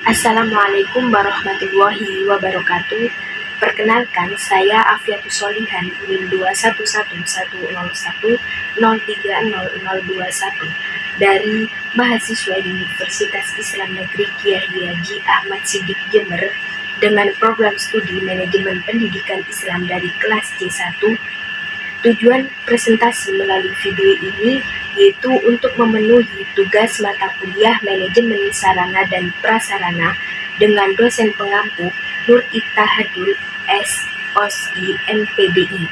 Assalamualaikum warahmatullahi wabarakatuh. Perkenalkan, saya Afiatus Solihan NIM 2111010300021 dari mahasiswa Universitas Islam Negeri Kiai Haji Ahmad Siddiq Jember dengan program studi Manajemen Pendidikan Islam dari kelas C1. Tujuan presentasi melalui video ini yaitu untuk memenuhi tugas mata kuliah Manajemen Sarana dan Prasarana dengan dosen pengampu Nur Ittihadul S.Osi MPDI.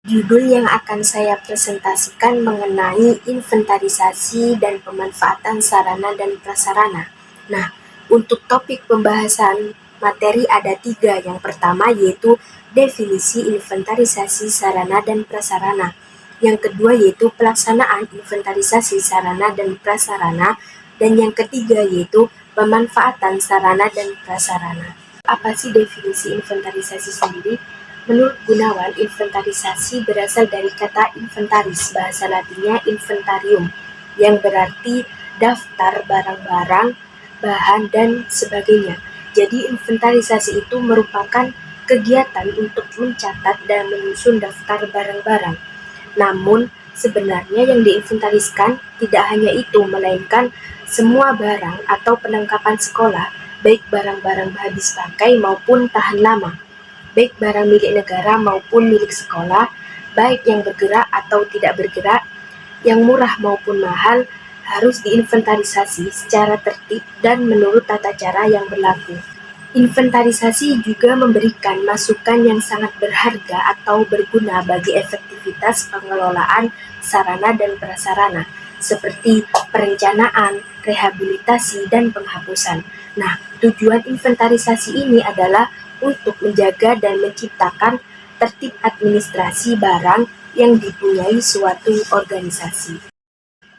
Judul yang akan saya presentasikan mengenai inventarisasi dan pemanfaatan sarana dan prasarana. Nah, untuk topik pembahasan materi ada 3. Yang pertama yaitu definisi inventarisasi sarana dan prasarana. Yang kedua yaitu pelaksanaan inventarisasi sarana dan prasarana. Dan yang ketiga yaitu pemanfaatan sarana dan prasarana. Apa sih definisi inventarisasi sendiri? Menurut Gunawan, inventarisasi berasal dari kata inventaris, bahasa latinnya inventarium, yang berarti daftar barang-barang, bahan, dan sebagainya. Jadi inventarisasi itu merupakan kegiatan untuk mencatat dan menyusun daftar barang-barang. Namun, sebenarnya yang diinventariskan tidak hanya itu, melainkan semua barang atau perlengkapan sekolah, baik barang-barang habis pakai maupun tahan lama, baik barang milik negara maupun milik sekolah, baik yang bergerak atau tidak bergerak, yang murah maupun mahal, harus diinventarisasi secara tertib dan menurut tata cara yang berlaku. Inventarisasi juga memberikan masukan yang sangat berharga atau berguna bagi efektivitas pengelolaan sarana dan prasarana, seperti perencanaan, rehabilitasi, dan penghapusan. Nah, tujuan inventarisasi ini adalah untuk menjaga dan menciptakan tertib administrasi barang yang dipunyai suatu organisasi.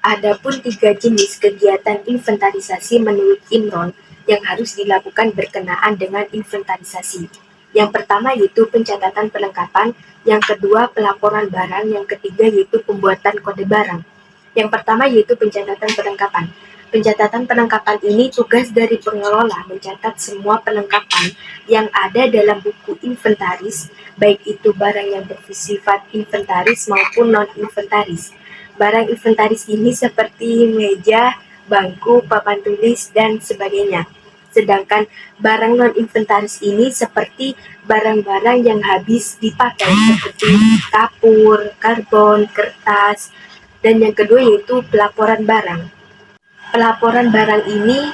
Adapun 3 jenis kegiatan inventarisasi menurut Imron yang harus dilakukan berkenaan dengan inventarisasi. Yang pertama yaitu pencatatan perlengkapan, yang kedua pelaporan barang, yang ketiga yaitu pembuatan kode barang. Yang pertama yaitu pencatatan perlengkapan. Pencatatan perlengkapan ini tugas dari pengelola mencatat semua perlengkapan yang ada dalam buku inventaris, baik itu barang yang bersifat inventaris maupun non-inventaris. Barang inventaris ini seperti meja, bangku, papan tulis, dan sebagainya. Sedangkan barang non-inventaris ini seperti barang-barang yang habis dipakai seperti kapur, karbon, kertas, dan yang kedua yaitu pelaporan barang. Pelaporan barang ini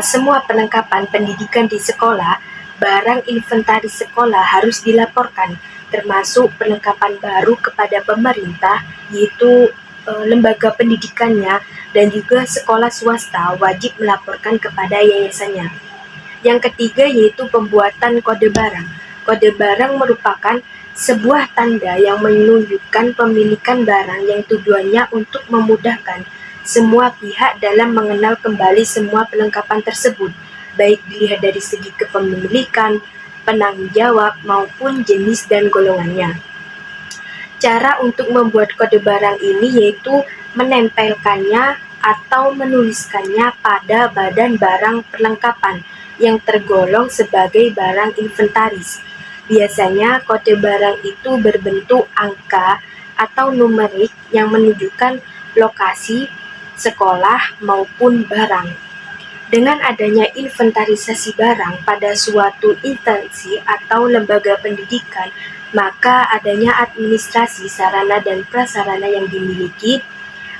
semua perlengkapan pendidikan di sekolah, barang inventaris sekolah harus dilaporkan, termasuk perlengkapan baru kepada pemerintah, yaitu lembaga pendidikannya, dan juga sekolah swasta wajib melaporkan kepada yayasannya. Yang ketiga yaitu pembuatan kode barang. Kode barang merupakan sebuah tanda yang menunjukkan pemilikan barang yang tujuannya untuk memudahkan semua pihak dalam mengenal kembali semua perlengkapan tersebut, baik dilihat dari segi kepemilikan, penanggung jawab, maupun jenis dan golongannya. Cara untuk membuat kode barang ini yaitu menempelkannya atau menuliskannya pada badan barang perlengkapan yang tergolong sebagai barang inventaris. Biasanya kode barang itu berbentuk angka atau numerik yang menunjukkan lokasi, sekolah, maupun barang. Dengan adanya inventarisasi barang pada suatu instansi atau lembaga pendidikan, maka adanya administrasi sarana dan prasarana yang dimiliki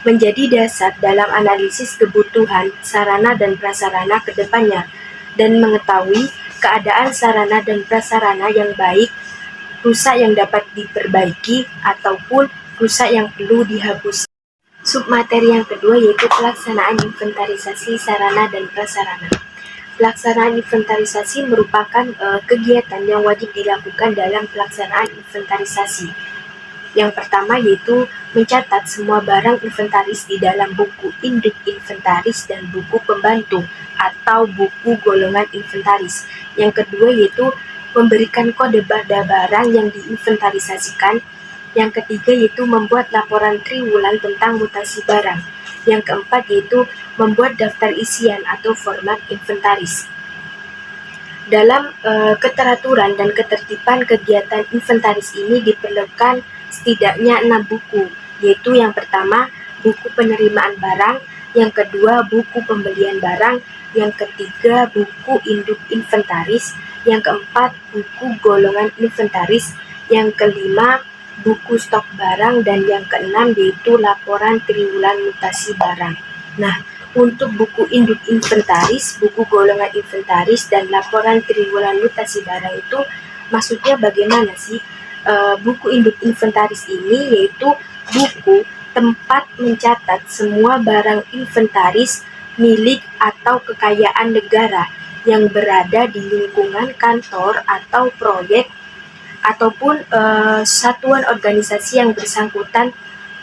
menjadi dasar dalam analisis kebutuhan sarana dan prasarana ke depannya dan mengetahui keadaan sarana dan prasarana yang baik, rusak yang dapat diperbaiki, ataupun rusak yang perlu dihapus. Submateri yang kedua yaitu pelaksanaan inventarisasi sarana dan prasarana. Pelaksanaan inventarisasi merupakan kegiatan yang wajib dilakukan dalam pelaksanaan inventarisasi. Yang pertama yaitu mencatat semua barang inventaris di dalam buku induk inventaris dan buku pembantu atau buku golongan inventaris. Yang kedua yaitu memberikan kode pada barang yang diinventarisasikan. Yang ketiga yaitu membuat laporan triwulan tentang mutasi barang. Yang keempat yaitu membuat daftar isian atau format inventaris. Dalam keteraturan dan ketertiban kegiatan inventaris ini diperlukan setidaknya 6 buku, yaitu yang pertama buku penerimaan barang, yang kedua buku pembelian barang, yang ketiga buku induk inventaris, yang keempat buku golongan inventaris, yang kelima buku stok barang, dan yang keenam yaitu laporan triwulan mutasi barang. Nah, untuk buku induk inventaris, buku golongan inventaris, dan laporan triwulan mutasi barang itu maksudnya bagaimana sih? Buku induk inventaris ini yaitu buku tempat mencatat semua barang inventaris milik atau kekayaan negara yang berada di lingkungan kantor atau proyek ataupun satuan organisasi yang bersangkutan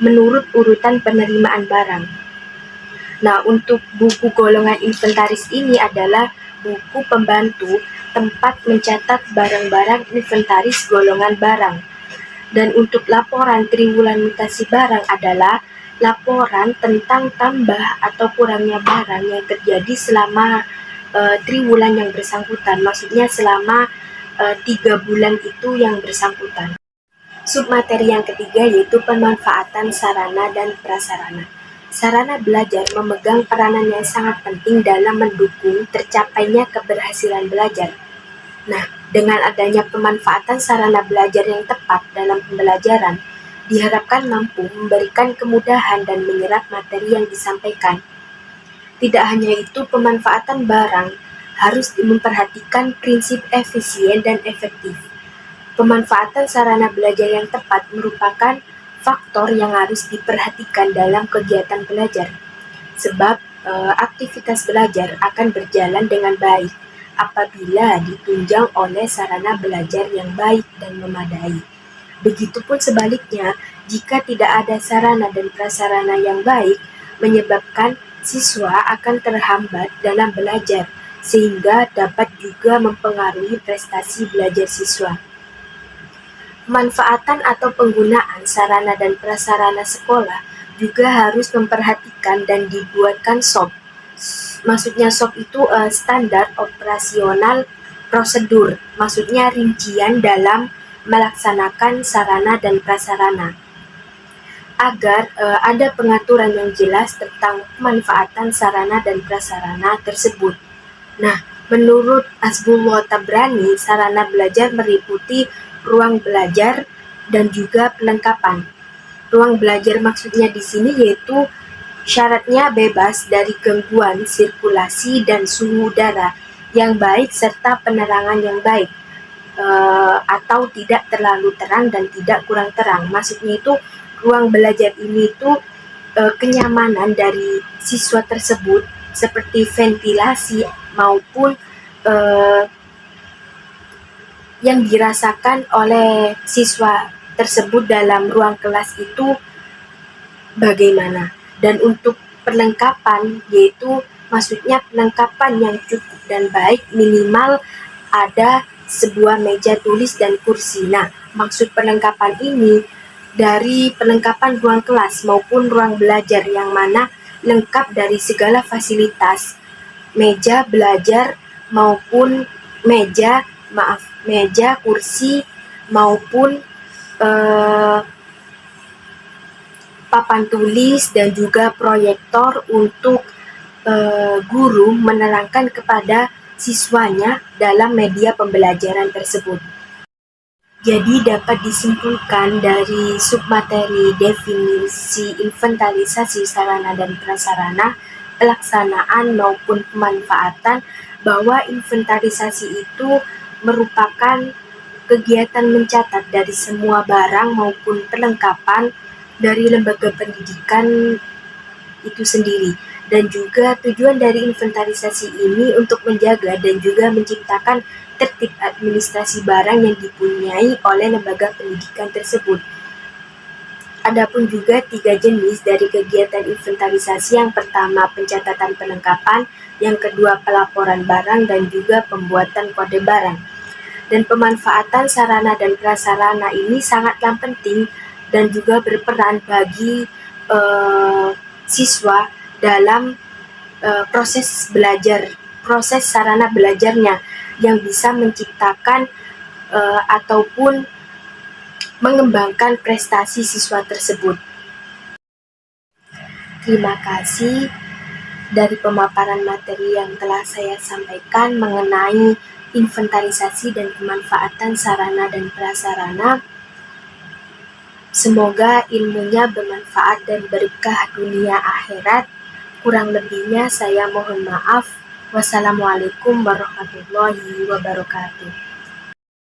menurut urutan penerimaan barang. Nah, untuk buku golongan inventaris ini adalah buku pembantu tempat mencatat barang-barang inventaris golongan barang. Dan untuk laporan triwulan mutasi barang adalah laporan tentang tambah atau kurangnya barang yang terjadi selama triwulan yang bersangkutan, maksudnya selama 3 bulan itu yang bersangkutan. Submateri yang ketiga yaitu pemanfaatan sarana dan prasarana. Sarana belajar memegang peranan yang sangat penting dalam mendukung tercapainya keberhasilan belajar. Nah, dengan adanya pemanfaatan sarana belajar yang tepat dalam pembelajaran, diharapkan mampu memberikan kemudahan dan menyerap materi yang disampaikan. Tidak hanya itu, pemanfaatan barang harus memperhatikan prinsip efisien dan efektif. Pemanfaatan sarana belajar yang tepat merupakan faktor yang harus diperhatikan dalam kegiatan belajar, sebab aktivitas belajar akan berjalan dengan baik apabila ditunjang oleh sarana belajar yang baik dan memadai. Begitupun sebaliknya, jika tidak ada sarana dan prasarana yang baik, menyebabkan siswa akan terhambat dalam belajar, sehingga dapat juga mempengaruhi prestasi belajar siswa. Pemanfaatan atau penggunaan sarana dan prasarana sekolah juga harus memperhatikan dan dibuatkan SOP. Maksudnya SOP itu standar operasional prosedur, maksudnya rincian dalam melaksanakan sarana dan prasarana. Agar ada pengaturan yang jelas tentang pemanfaatan sarana dan prasarana tersebut. Nah, menurut Hasbullah Tabrani, sarana belajar meliputi ruang belajar dan juga pelengkapan. Ruang belajar maksudnya di sini yaitu syaratnya bebas dari gangguan sirkulasi dan suhu udara yang baik serta penerangan yang baik, atau tidak terlalu terang dan tidak kurang terang. Maksudnya itu ruang belajar ini itu kenyamanan dari siswa tersebut seperti ventilasi maupun yang dirasakan oleh siswa tersebut dalam ruang kelas itu bagaimana. Dan untuk perlengkapan yaitu maksudnya perlengkapan yang cukup dan baik, minimal ada sebuah meja tulis dan kursi. Nah, maksud perlengkapan ini dari perlengkapan ruang kelas maupun ruang belajar yang mana lengkap dari segala fasilitas, meja belajar maupun meja, kursi maupun papan tulis dan juga proyektor untuk guru menerangkan kepada siswanya dalam media pembelajaran tersebut. Jadi dapat disimpulkan dari submateri definisi inventarisasi sarana dan prasarana, pelaksanaan maupun pemanfaatan bahwa inventarisasi itu merupakan kegiatan mencatat dari semua barang maupun perlengkapan dari lembaga pendidikan itu sendiri. Dan juga tujuan dari inventarisasi ini untuk menjaga dan juga menciptakan tertib administrasi barang yang dipunyai oleh lembaga pendidikan tersebut. Adapun juga 3 jenis dari kegiatan inventarisasi, yang pertama pencatatan perlengkapan, yang kedua pelaporan barang, dan juga pembuatan kode barang. Dan pemanfaatan sarana dan prasarana ini sangatlah penting dan juga berperan bagi siswa dalam proses sarana belajarnya yang bisa menciptakan ataupun mengembangkan prestasi siswa tersebut. Terima kasih dari pemaparan materi yang telah saya sampaikan mengenai inventarisasi dan pemanfaatan sarana dan prasarana. Semoga ilmunya bermanfaat dan berkah dunia akhirat. Kurang lebihnya saya mohon maaf. Wassalamualaikum warahmatullahi wabarakatuh.